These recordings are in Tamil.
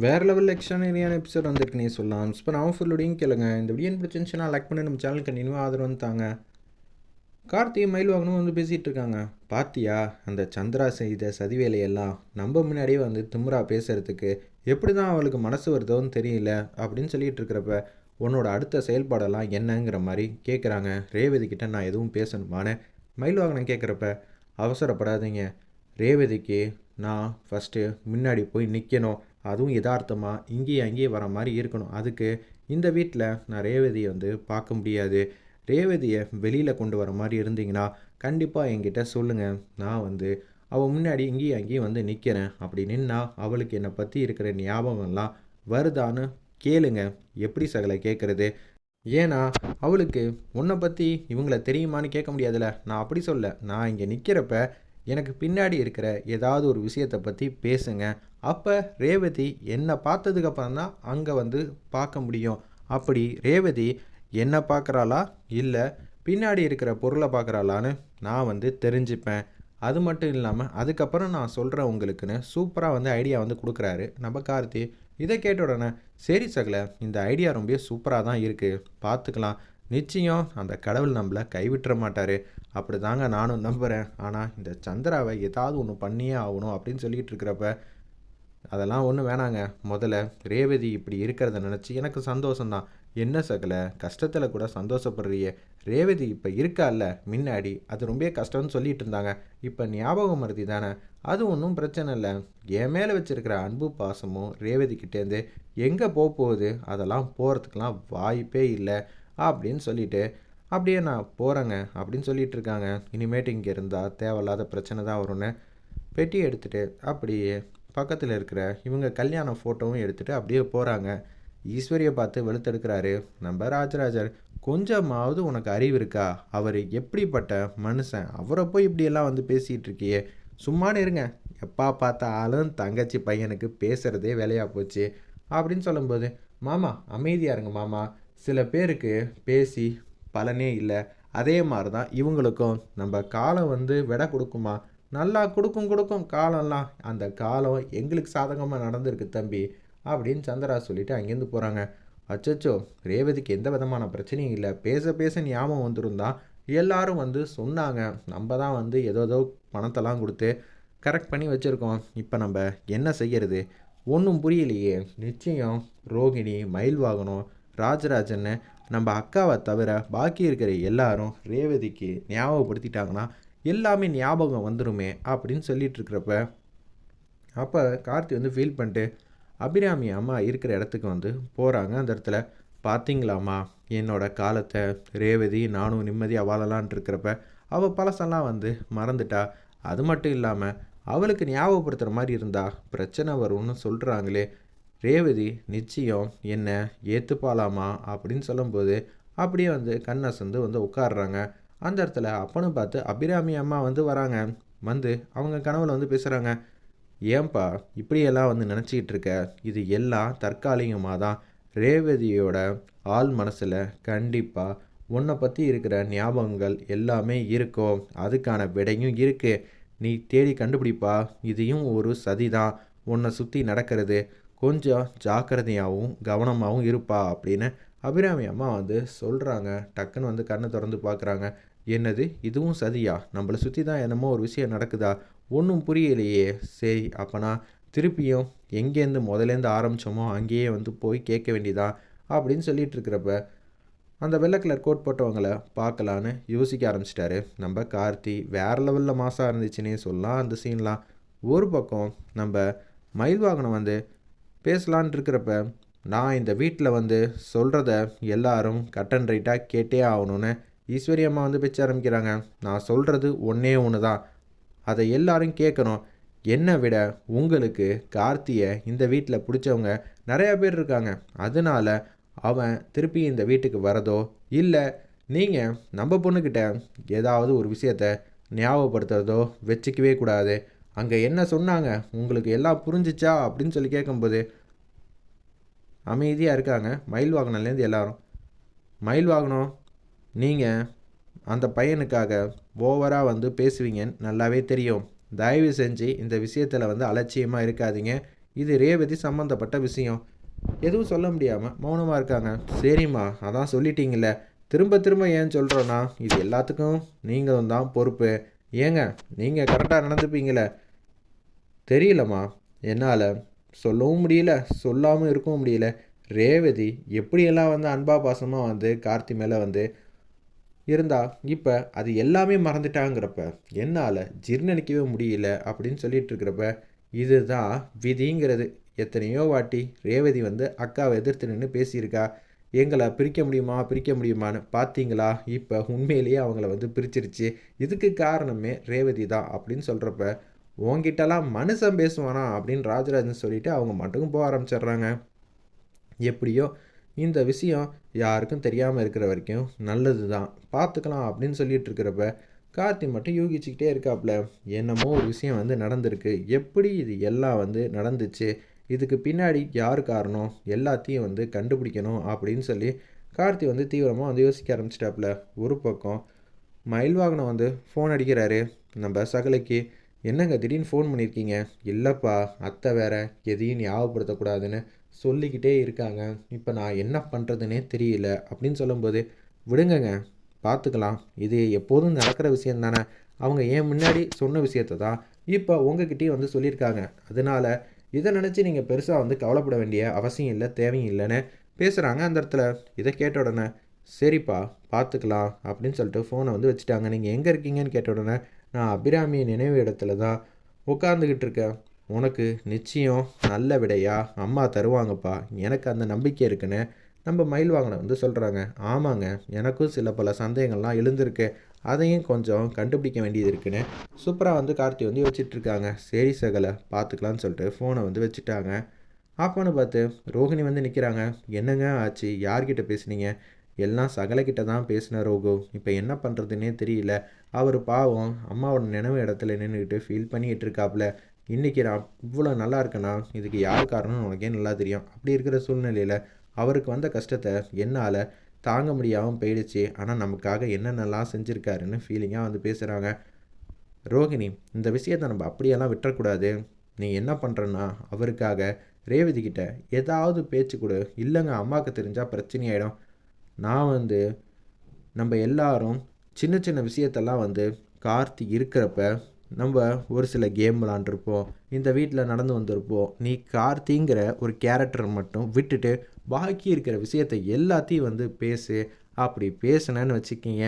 வேறு லெவல் எக்ஸ்ட்ரானரியான எபிசோட் வந்திருக்கு நீ சொல்லலாம். இப்போ நான் ஃபுல் வீடியோயும் கேளுங்க. இந்த வீடியோ பிடிச்சிருந்துச்சுன்னா லைக் பண்ணி நம்ம சேனல் கண்டினியூ ஆதரவு தாங்க. கார்த்திகை மயில் வாகனம் வந்து பேசிகிட்டு இருக்காங்க. பாத்தியா அந்த சந்திரா செய்த சதி வேலையெல்லாம் நம்ம முன்னாடியே வந்து திமுறா பேசுகிறதுக்கு எப்படி தான் அவளுக்கு மனசு வருதோன்னு தெரியல அப்படின்னு சொல்லிட்டு இருக்கிறப்ப உன்னோட அடுத்த செயல்பாடெல்லாம் என்னங்கிற மாதிரி கேட்குறாங்க. ரேவதி கிட்ட நான் எதுவும் பேசணுமான்னு மயில் வாகனம் கேட்குறப்ப அவசரப்படாதீங்க. ரேவதிக்கு நான் ஃபஸ்ட்டு முன்னாடி போய் நிற்கணும். அதுவும் யதார்த்தமாக இங்கேயும் அங்கேயே வர மாதிரி இருக்கணும். அதுக்கு இந்த வீட்டில் நான் ரேவதியை வந்து பார்க்க முடியாது. ரேவதியை வெளியில் கொண்டு வர மாதிரி இருந்தீங்கன்னா கண்டிப்பாக என்கிட்ட சொல்லுங்கள். நான் வந்து அவள் முன்னாடி இங்கேயும் அங்கேயும் வந்து நிற்கிறேன். அப்படி நின்னா அவளுக்கு என்னை பற்றி இருக்கிற ஞாபகம்லாம் வருதான்னு கேளுங்க. எப்படி சகலை கேட்குறது? ஏன்னா அவளுக்கு உன்னை பற்றி இவங்கள தெரியுமான்னு கேட்க முடியாதுல்ல. நான் அப்படி சொல்ல, நான் இங்கே நிற்கிறப்ப எனக்கு பின்னாடி இருக்கிற ஏதாவது ஒரு விஷயத்தை பற்றி பேசுங்க. அப்போ ரேவதி என்னை பார்த்ததுக்கப்புறம் தான் அங்கே வந்து பார்க்க முடியும். அப்படி ரேவதி என்னை பார்க்குறாளா இல்லை பின்னாடி இருக்கிற பொருளை பார்க்குறாளான்னு நான் வந்து தெரிஞ்சுப்பேன். அது மட்டும் இல்லாமல் அதுக்கப்புறம் நான் சொல்கிறேன் உங்களுக்குன்னு சூப்பராக வந்து ஐடியா வந்து கொடுக்குறாரு நம்ம கார்த்தி. இதை கேட்ட உடனே சரி சகல, இந்த ஐடியா ரொம்ப சூப்பராக தான் இருக்குது, பார்த்துக்கலாம். நிச்சயம் அந்த கடவுள் நம்மளை கைவிட்டுற மாட்டார். அப்படி தாங்க நானும் நம்புகிறேன். ஆனால் இந்த சந்திராவை ஏதாவது ஒன்று பண்ணியே ஆகணும் அப்படின்னு சொல்லிட்டு இருக்கிறப்ப அதெல்லாம் ஒன்றும் வேணாங்க. முதல்ல ரேவதி இப்படி இருக்கிறத நினச்சி எனக்கு சந்தோஷம்தான். என்ன சகல, கஷ்டத்தில் கூட சந்தோஷப்படுறியே. ரேவதி இப்போ இருக்கால்ல முன்னாடி, அது ரொம்ப கஷ்டம்னு சொல்லிட்டு இருந்தாங்க. இப்போ ஞாபகம் மருதி தானே, அது ஒன்றும் பிரச்சனை இல்லை. என் மேலே வச்சுருக்கிற அன்பு பாசமும் ரேவதி கிட்டேருந்து எங்கே போகுது, அதெல்லாம் போகிறதுக்கெலாம் வாய்ப்பே இல்லை அப்படின்னு சொல்லிட்டு அப்படியே நான் போகிறேங்க அப்படின்னு சொல்லிட்டு இருக்காங்க. இனிமேட்டு இங்கே இருந்தால் தேவையில்லாத பிரச்சனை தான் வரும்னு பெட்டி எடுத்துகிட்டு அப்படியே பக்கத்தில் இருக்கிற இவங்க கல்யாண ஃபோட்டோவும் எடுத்துகிட்டு அப்படியே போகிறாங்க. ஈஸ்வரியை பார்த்து வெளுத்தெடுக்கிறாரு நம்ம ராஜராஜர். கொஞ்சமாவது உனக்கு அறிவு இருக்கா? அவர் எப்படிப்பட்ட மனுஷன்? அவரை போய் இப்படியெல்லாம் வந்து பேசிகிட்டு இருக்கியே, சும்மானு இருங்க. எப்பா பார்த்தாலும் தங்கச்சி பையனுக்கு பேசுகிறதே வேலையாக போச்சு அப்படின்னு சொல்லும்போது, மாமா அமைதியாக இருங்க மாமா, சில பேருக்கு பேசி பலனே இல்லை. அதே மாதிரி தான் இவங்களுக்கும் நம்ம காலம் வந்து விடை கொடுக்குமா? நல்லா கொடுக்கும் காலம்லாம். அந்த காலம் எங்களுக்கு சாதகமாக நடந்திருக்கு தம்பி அப்படின்னு சந்திரா சொல்லிவிட்டு அங்கேருந்து போகிறாங்க. அச்சச்சோ, ரேவதிக்கு எந்த விதமான பிரச்சனையும் இல்லை, பேச பேச ஞாபகம் வந்துடும் தான் எல்லாரும் வந்து சொன்னாங்க. நம்ம தான் வந்து ஏதோ பணத்தெல்லாம் கொடுத்து கரெக்ட் பண்ணி வச்சுருக்கோம். இப்போ நம்ம என்ன செய்கிறது ஒன்றும் புரியலையே. நிச்சயம் ரோகிணி, மயில் வாகனம், ராஜராஜன்னு நம்ம அக்காவை தவிர பாக்கி இருக்கிற எல்லாரும் ரேவதிக்கு ஞாபகப்படுத்திட்டாங்கன்னா எல்லாமே ஞாபகம் வந்துடுமே அப்படின்னு சொல்லிட்டு இருக்கிறப்ப அப்போ கார்த்தி வந்து ஃபீல் பண்ணிட்டு அபிராமி அம்மா இருக்கிற இடத்துக்கு வந்து போகிறாங்க. அந்த இடத்துல பார்த்தீங்களாம்மா, என்னோட காலத்தை ரேவதி நானும் நிம்மதியாக வாழலான் இருக்கிறப்ப அவள் பழசெல்லாம் வந்து மறந்துட்டா. அது மட்டும் இல்லாமல் அவளுக்கு ஞாபகப்படுத்துகிற மாதிரி இருந்தால் பிரச்சனை வரும்னு சொல்கிறாங்களே. ரேவதி நிச்சயம் என்ன ஏற்றுப்பாலாமா அப்படின்னு சொல்லும்போது அப்படியே வந்து கண்ணசந்து வந்து உட்காடுறாங்க. அந்த இடத்துல அப்பன்னு பார்த்து அபிராமி அம்மா வந்து வராங்க. வந்து அவங்க கனவுல வந்து பேசுகிறாங்க. ஏன்பா இப்படியெல்லாம் வந்து நினச்சிக்கிட்டு இருக்க? இது எல்லாம் தற்காலிகமாக தான். ரேவதியோட ஆள் மனசில் கண்டிப்பாக உன்னை பற்றி இருக்கிற ஞாபகங்கள் எல்லாமே இருக்கும். அதுக்கான விடையும் இருக்குது. நீ தேடி கண்டுபிடிப்பா. இதையும் ஒரு சதி தான் உன்னை சுற்றி நடக்கிறது. கொஞ்சம் ஜாக்கிரதையாகவும் கவனமாகவும் இருப்பா அப்படின்னு அபிராமி அம்மா வந்து சொல்கிறாங்க. டக்குன்னு வந்து கண்ணை திறந்து பார்க்குறாங்க. என்னது, இதுவும் சதியா? நம்மளை சுற்றி தான் என்னமோ ஒரு விஷயம் நடக்குதா? ஒன்றும் புரியலையே. சரி, அப்போனா திருப்பியும் எங்கேருந்து முதலேருந்து ஆரம்பித்தோமோ அங்கேயே வந்து போய் கேட்க வேண்டியதா அப்படின்னு சொல்லிட்டு இருக்கிறப்ப அந்த வெள்ளை கலர் கோட் போட்டவங்களை பார்க்கலான்னு யோசிக்க ஆரம்பிச்சிட்டாரு நம்ம கார்த்தி. வேறு லெவலில் மாசாக இருந்துச்சுன்னே சொல்லலாம் அந்த சீன்லாம். ஒரு பக்கம் நம்ம மயில் வாகனம் வந்து பேசலான் இருக்கிறப்ப நான் இந்த வீட்டில் வந்து சொல்கிறத எல்லாரும் கட் அண்ட் ரைட்டாக கேட்டே ஆகணும்னு ஈஸ்வரி அம்மா வந்து பேச்ச ஆரம்பிக்கிறாங்க. நான் சொல்கிறது ஒன்றே ஒன்று தான், அதை எல்லாரும் கேட்கணும். என்னை விட உங்களுக்கு கார்த்தியை இந்த வீட்டில் பிடிச்சவங்க நிறையா பேர் இருக்காங்க. அதனால் அவன் திருப்பி இந்த வீட்டுக்கு வரதோ இல்லை நீங்கள் நம்ம பொண்ணுக்கிட்ட ஏதாவது ஒரு விஷயத்த ஞாபகப்படுத்துறதோ வச்சுக்கவே கூடாது. அங்கே என்ன சொன்னாங்க உங்களுக்கு எல்லாம் புரிஞ்சிச்சா அப்படின்னு சொல்லி கேட்கும்போது அமைதியாக இருக்காங்க மயில் வாகனம்லேருந்து எல்லாரும். மயில் வாகனம், நீங்கள் அந்த பையனுக்காக ஓவராக வந்து பேசுவீங்கன்னு நல்லாவே தெரியும். தயவு செஞ்சு இந்த விஷயத்தில் வந்து அலட்சியமாக இருக்காதீங்க. இது ரேவதி சம்மந்தப்பட்ட விஷயம். எதுவும் சொல்ல முடியாமல் மௌனமாக இருக்காங்க. சரிம்மா, அதான் சொல்லிட்டீங்களே, திரும்ப திரும்ப ஏன் சொல்கிறோன்னா இது எல்லாத்துக்கும் நீங்களும் தான் பொறுப்பு. ஏங்க, நீங்கள் கரெக்டாக நடந்துப்பீங்களே. தெரியலம்மா, என்னால் சொல்லவும் முடியல, சொல்லாமல் இருக்கவும் முடியல. ரேவதி எப்படியெல்லாம் வந்து அன்பா பாசமாக வந்து கார்த்தி மேலே வந்து இருந்தா, இப்போ அது எல்லாமே மறந்துட்டாங்கிறப்ப என்னால் ஜீர்ணிக்கவே முடியல அப்படின்னு சொல்லிட்டு இருக்கிறப்ப, இதுதான் விதிங்கிறது. எத்தனையோ வாட்டி ரேவதி வந்து அக்காவை எதிர்த்து நின்று பேசியிருக்கா. எங்களை பிரிக்க முடியுமா பிரிக்க முடியுமான்னு. பார்த்தீங்களா, இப்போ உண்மையிலேயே அவங்கள வந்து பிரிச்சிருச்சு. இதுக்கு காரணமே ரேவதி தான் அப்படின்னு சொல்கிறப்ப, உங்ககிட்டலாம் மனுஷன் பேசுவானா அப்படின்னு ராஜராஜன் சொல்லிவிட்டு அவங்க மட்டும் போக ஆரம்பிச்சிடுறாங்க. எப்படியோ இந்த விஷயம் யாருக்கும் தெரியாமல் இருக்கிற வரைக்கும் நல்லது தான், பார்த்துக்கலாம் அப்படின்னு சொல்லிட்டு இருக்கிறப்ப கார்த்தி மட்டும் யூகிச்சிக்கிட்டே இருக்காப்புல. என்னமோ ஒரு விஷயம் வந்து நடந்திருக்கு, எப்படி இது எல்லாம் வந்து நடந்துச்சு, இதுக்கு பின்னாடி யார் காரணம், எல்லாத்தையும் வந்து கண்டுபிடிக்கணும் அப்படின்னு சொல்லி கார்த்தி வந்து தீவிரமாக வந்து யோசிக்க ஆரம்பிச்சிட்டாப்புல. ஒரு பக்கம் மயில்வாகனம் வந்து ஃபோன் அடிக்கிறாரு நம்ம சகலைக்கு. என்னங்க திடீர்னு ஃபோன் பண்ணியிருக்கீங்க? இல்லைப்பா, அத்தை வேற எதையும் ஞாபகப்படுத்தக்கூடாதுன்னு சொல்லிக்கிட்டே இருக்காங்க. இப்போ நான் என்ன பண்ணுறதுனே தெரியல அப்படின்னு சொல்லும்போது, விடுங்கங்க, பார்த்துக்கலாம், இது எப்போதும் நடக்கிற விஷயம் தானே. அவங்க ஏன் முன்னாடி சொன்ன விஷயத்தை தான் இப்போ உங்ககிட்டயும் வந்து சொல்லியிருக்காங்க. அதனால் இதை நினச்சி நீங்கள் பெருசாக வந்து கவலைப்பட வேண்டிய அவசியம் இல்லை, தேவையும் இல்லைன்னு பேசுகிறாங்க அந்த இடத்துல. இதை கேட்ட உடனே, சரிப்பா பார்த்துக்கலாம் அப்படின்னு சொல்லிட்டு ஃபோனை வந்து வச்சுட்டாங்க. நீங்கள் எங்கே இருக்கீங்கன்னு கேட்ட உடனே, நான் அபிராமி நினைவு இடத்துல தான் உட்காந்துக்கிட்டு இருக்கேன். உனக்கு நிச்சயம் நல்ல விடையா அம்மா தருவாங்கப்பா, எனக்கு அந்த நம்பிக்கை இருக்குன்னு நம்ம மயில்வாகனை வந்து சொல்கிறாங்க. ஆமாங்க, எனக்கும் சில பல சந்தேகங்கள்லாம் எழுந்திருக்கு, அதையும் கொஞ்சம் கண்டுபிடிக்க வேண்டியது இருக்குன்னு சூப்பராக வந்து கார்த்தி வந்து யோசிச்சுட்ருக்காங்க. சரி சகலை, பார்த்துக்கலான்னு சொல்லிட்டு ஃபோனை வந்து வச்சுட்டாங்க. அப்போன்னு பார்த்து ரோஹிணி வந்து நிற்கிறாங்க. என்னங்க ஆச்சு, யார்கிட்ட பேசுனீங்க? எல்லாம் சகலைக்கிட்ட தான் பேசின ரோகு. இப்போ என்ன பண்ணுறதுன்னே தெரியல. அவர் பாவம் அம்மாவோட நினைவு இடத்துல நின்றுக்கிட்டு ஃபீல் பண்ணிக்கிட்டு இருக்காப்புல. இன்றைக்கி நான் இவ்வளோ நல்லா இருக்கேன்னா இதுக்கு யார் காரணம்னு உனக்கே நல்லா தெரியும். அப்படி இருக்கிற சூழ்நிலையில் அவருக்கு வந்த கஷ்டத்தை என்னால் தாங்க முடியாமல் போயிடுச்சு. ஆனால் நமக்காக என்னென்னலாம் செஞ்சுருக்காருன்னு ஃபீலிங்காக வந்து பேசுகிறாங்க. ரோஹிணி, இந்த விஷயத்தை நம்ம அப்படியெல்லாம் விட்டுறக்கூடாது. நீ என்ன பண்ணுறன்னா அவருக்காக ரேவதி கிட்ட ஏதாவது பேச்சு கொடு. இல்லைங்க, அம்மாவுக்கு தெரிஞ்சால் பிரச்சனையாயிடும். நான் வந்து நம்ம எல்லாரும் சின்ன சின்ன விஷயத்தெல்லாம் வந்து கார்த்தி இருக்கிறப்ப நம்ம ஒரு சில கேம் விளாண்டுருப்போம், இந்த வீட்டில் நடந்து வந்திருப்போம். நீ கார்த்திங்கிற ஒரு கேரக்டரை மட்டும் விட்டுட்டு பாக்கி இருக்கிற விஷயத்தை எல்லாத்தையும் வந்து பேசு. அப்படி பேசுனேன்னு வச்சுக்கிங்க,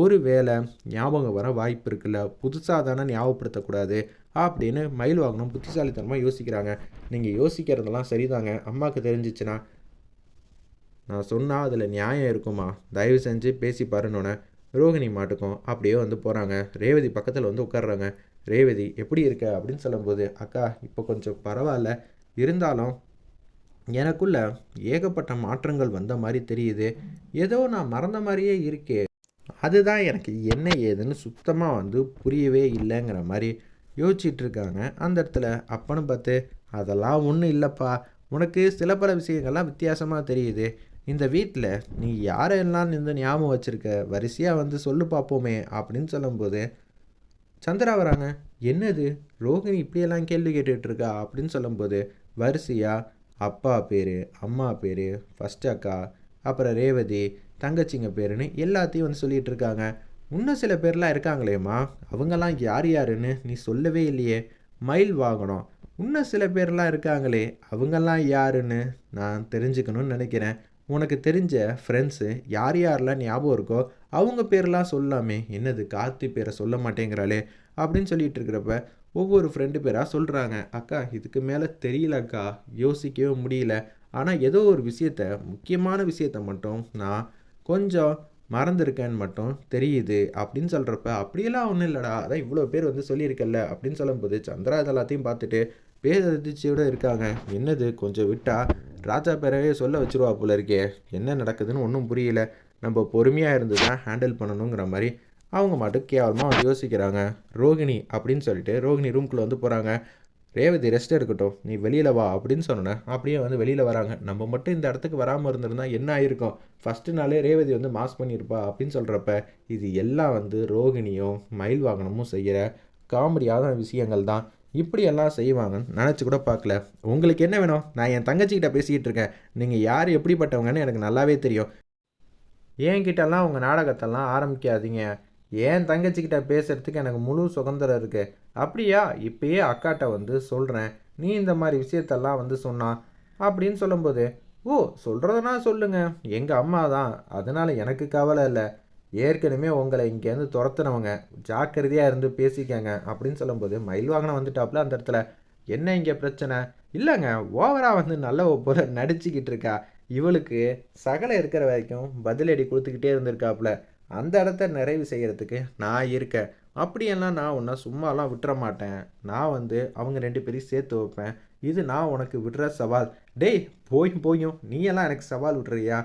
ஒரு வேளை ஞாபகம் வர வாய்ப்பு இருக்குல்ல, புதுசாக தானே ஞாபகப்படுத்தக்கூடாது அப்படின்னு மயில்வாகனம் புத்திசாலித்தனமாக யோசிக்கிறாங்க. நீங்கள் யோசிக்கிறதெல்லாம் சரிதாங்க, அம்மாவுக்கு தெரிஞ்சிச்சுன்னா நான் சொன்னால் அதில் நியாயம் இருக்குமா, தயவு செஞ்சு பேசி பாருன்னொன்னே ரோஹிணி மாட்டுக்கும் அப்படியே வந்து போகிறாங்க. ரேவதி பக்கத்தில் வந்து உட்காடுறாங்க. ரேவதி எப்படி இருக்க அப்படின்னு சொல்லும்போது, அக்கா இப்போ கொஞ்சம் பரவாயில்ல, இருந்தாலும் எனக்குள்ள ஏகப்பட்ட மாற்றங்கள் வந்த மாதிரி தெரியுது. ஏதோ நான் மறந்த மாதிரியே இருக்கே, அதுதான் எனக்கு என்ன ஏதுன்னு சுத்தமாக வந்து புரியவே இல்லைங்கிற மாதிரி யோசிச்சுட்டு இருக்காங்க அந்த இடத்துல. அப்பன்னு பார்த்து, அதெல்லாம் ஒன்றும் இல்லைப்பா, உனக்கு சில பல விஷயங்கள்லாம் வித்தியாசமாக தெரியுது. இந்த வீட்டில் நீ யாரெல்லாம் இந்த ஞாபகம் வச்சுருக்க, வரிசையாக வந்து சொல்லு பார்ப்போமே அப்படின்னு சொல்லும்போது சந்திரா வராங்க. என்னது ரோஹிணி இப்படியெல்லாம் கேள்வி கேட்டுட்ருக்கா அப்படின்னு சொல்லும்போது, வரிசையாக அப்பா பேர், அம்மா பேர், ஃபஸ்ட் அக்கா, அப்புறம் ரேவதி, தங்கச்சிங்க பேருன்னு எல்லாத்தையும் வந்து சொல்லிகிட்டு இருக்காங்க. இன்னும் சில பேர்லாம் இருக்காங்களேம்மா, அவங்கெல்லாம் யார் யாருன்னு நீ சொல்லவே இல்லையே. மயில் வாகனம், இன்னும் சில பேர்லாம் இருக்காங்களே, அவங்கெல்லாம் யாருன்னு நான் தெரிஞ்சுக்கணும்னு நினைக்கிறேன். உனக்கு தெரிஞ்ச ஃப்ரெண்ட்ஸு யார் யாரெல்லாம் ஞாபகம் இருக்கோ அவங்க பேரெலாம் சொல்லாமே. என்னது கார்த்தி பேரை சொல்ல மாட்டேங்கிறாளே அப்படின்னு சொல்லிட்டு இருக்கிறப்ப ஒவ்வொரு ஃப்ரெண்டு பேராக சொல்கிறாங்க. அக்கா இதுக்கு மேலே தெரியலக்கா, யோசிக்கவே முடியல. ஆனால் ஏதோ ஒரு விஷயத்த, முக்கியமான விஷயத்த மட்டும் நான் கொஞ்சம் மறந்துருக்கேன்னு மட்டும் தெரியுது அப்படின்னு சொல்கிறப்ப, அப்படியெல்லாம் ஒன்றும் இல்லைடா, அதான் இவ்வளோ பேர் வந்து சொல்லியிருக்கல அப்படின்னு சொல்லும்போது சந்திரா இதெல்லாத்தையும் பார்த்துட்டு பேரதிர்ச்சியோடு இருக்காங்க. என்னது கொஞ்சம் விட்டால் ராஜா பேரவே சொல்ல வச்சுருவா போல இருக்கே, என்ன நடக்குதுன்னு ஒன்றும் புரியல, நம்ம பொறுமையாக இருந்து தான் ஹேண்டில் பண்ணணுங்கிற மாதிரி அவங்க மட்டும் கேவலமாக வந்து யோசிக்கிறாங்க. ரோகிணி அப்படின்னு சொல்லிட்டு ரோகிணி ரூம்குள்ளே வந்து போகிறாங்க. ரேவதி ரெஸ்ட் எடுக்கட்டும், நீ வெளியில் வா அப்படின்னு சொன்னேன். அப்படியே வந்து வெளியில் வராங்க. நம்ம மட்டும் இந்த இடத்துக்கு வராமல் இருந்திருந்தா என்ன ஆயிருக்கும், ஃபஸ்ட்டு நாளே ரேவதி வந்து மாஸ் பண்ணியிருப்பா அப்படின்னு சொல்கிறப்ப, இது எல்லாம் வந்து ரோகிணியும் மயில் வாகனமும் செய்கிற காமெடியான விஷயங்கள் தான். இப்படியெல்லாம் செய்வாங்கன்னு நினச்சி கூட பார்க்கல. உங்களுக்கு என்ன வேணும்? நான் என் தங்கச்சிக்கிட்ட பேசிக்கிட்டு இருக்கேன். நீங்கள் யார் எப்படிப்பட்டவங்கன்னு எனக்கு நல்லாவே தெரியும். என்கிட்டலாம் உங்கள் நாடகத்தெல்லாம் ஆரம்பிக்காதீங்க. என் தங்கச்சிக்கிட்ட பேசுகிறதுக்கு எனக்கு முழு சுதந்திரம் இருக்குது. அப்படியா? இப்பயே அக்காட்ட வந்து சொல்கிறேன். நீ இந்த மாதிரி விஷயத்தெல்லாம் வந்து சொன்னா அப்படின்னு சொல்லும்போது, ஓ சொல்கிறதுனா சொல்லுங்க. எங்கள் அம்மா தான், அதனால் எனக்கு கவலை இல்லை. ஏற்கனவே உங்களை இங்கேருந்து துரத்துனவங்க, ஜாக்கிரதையாக இருந்து பேசிக்கங்க அப்படின்னு சொல்லும்போது மயில் வாகனம் வந்துட்டாப்புல அந்த இடத்துல. என்ன இங்கே பிரச்சனை? இல்லைங்க, ஓவராக வந்து நல்லவ போல நடிச்சுக்கிட்டு இருக்கா. இவளுக்கு சகலை இருக்கிற வரைக்கும் பதிலடி கொடுத்துக்கிட்டே இருந்திருக்காப்புல. அந்த இடத்த நிறைவு செய்கிறதுக்கு நான் இருக்கேன். அப்படியெல்லாம் நான் உன்னை சும்மாலாம் விட்டுற மாட்டேன். நான் வந்து அவங்க 2 பேரையும் சேர்த்து வைப்பேன். இது நான் உனக்கு விடுற சவால். டேய் போயும் நீ எல்லாம் எனக்கு சவால் விட்றியா?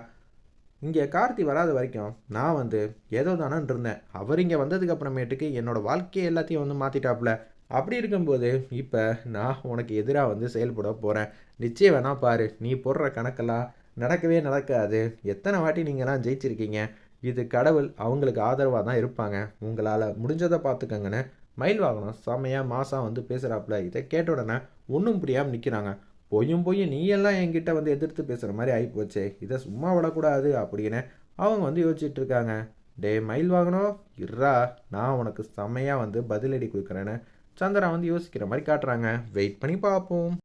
இங்கே கார்த்தி வராத வரைக்கும் நான் வந்து ஏதோ தானன்னு இருந்தேன். அவர் இங்கே வந்ததுக்கு அப்புறமேட்டுக்கு என்னோட வாழ்க்கையை எல்லாத்தையும் வந்து மாற்றிட்டாப்புல. அப்படி இருக்கும்போது இப்போ நான் உனக்கு எதிராக வந்து செயல்பட போகிறேன். நிச்சயம் வேணா பாரு. நீ போடுற கணக்கெல்லாம் நடக்கவே நடக்காது. எத்தனை வாட்டி நீங்கள்லாம் ஜெயிச்சிருக்கீங்க. இது கடவுள் அவங்களுக்கு ஆதரவாக தான் இருப்பாங்க. உங்களால் முடிஞ்சதை பார்த்துக்கங்கன்னு மயில் வாகனம் செம்மையாக மாதம் வந்து பேசுகிறாப்புல. இதை கேட்ட உடனே ஒன்றும் புரியாமல் நிற்கிறாங்க. பொய்யும் நீ எல்லாம் என்கிட்ட வந்து எதிர்த்து பேசுகிற மாதிரி ஆகிப்போச்சே, இதை சும்மா விடக்கூடாது அப்படின்னு அவங்க வந்து யோசிச்சுட்டு இருக்காங்க. டே மயில் வாகனம் இர்ரா, நான் உனக்கு செம்மையாக வந்து பதிலடி கொடுக்குறேன்னு சந்திரா வந்து யோசிக்கிற மாதிரி காட்டுறாங்க. வெயிட் பண்ணி பார்ப்போம்.